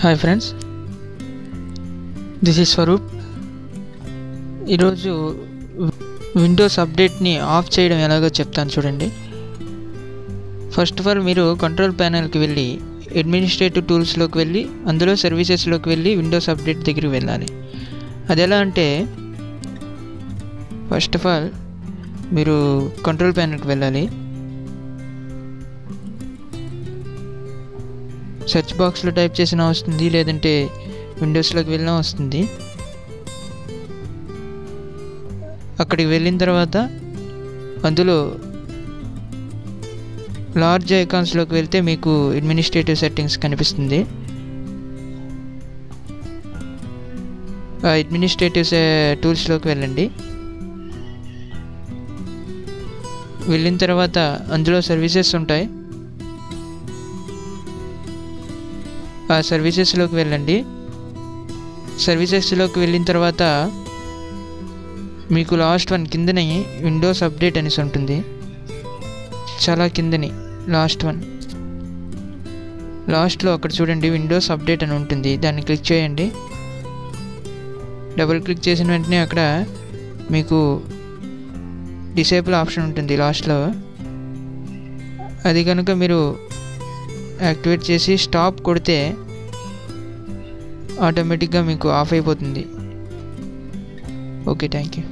Hi friends, this is Swaroop. ఈరోజు windows అప్డేట్ని off చేయడం ఎలాగో చెప్తాను చూడండి. ఫస్ట్ ఆఫ్ ఆల్ మీరు కంట్రోల్ ప్యానెల్కి వెళ్ళి అడ్మినిస్ట్రేటివ్ టూల్స్లోకి వెళ్ళి అందులో సర్వీసెస్లోకి వెళ్ళి విండోస్ అప్డేట్ దగ్గరికి వెళ్ళాలి. అది ఎలా అంటే ఫస్ట్ ఆఫ్ ఆల్ మీరు కంట్రోల్ ప్యానెల్కి వెళ్ళాలి. సెర్చ్ బాక్స్లో టైప్ చేసినా వస్తుంది, లేదంటే విండోస్లోకి వెళ్ళినా వస్తుంది. అక్కడికి వెళ్ళిన తర్వాత అందులో లార్జ్ ఐకాన్స్లోకి వెళ్తే మీకు అడ్మినిస్ట్రేటివ్ సెట్టింగ్స్ కనిపిస్తుంది. ఆ అడ్మినిస్ట్రేటివ్ టూల్స్లోకి వెళ్ళండి. వెళ్ళిన తర్వాత అందులో సర్వీసెస్ ఉంటాయి. ఆ సర్వీసెస్లోకి వెళ్ళండి. సర్వీసెస్లోకి వెళ్ళిన తర్వాత మీకు లాస్ట్ వన్ కిందనే విండోస్ అప్డేట్ అనేసి ఉంటుంది. చాలా కిందని లాస్ట్ వన్, లాస్ట్లో అక్కడ చూడండి విండోస్ అప్డేట్ అని ఉంటుంది. దాన్ని క్లిక్ చేయండి. డబుల్ క్లిక్ చేసిన వెంటనే అక్కడ మీకు డిసేబుల్ ఆప్షన్ ఉంటుంది లాస్ట్లో. అది కనుక మీరు యాక్టివేట్ చేసి స్టాప్ కొడితే ఆటోమేటిక్గా మీకు ఆఫ్ అయిపోతుంది. Okay, thank you.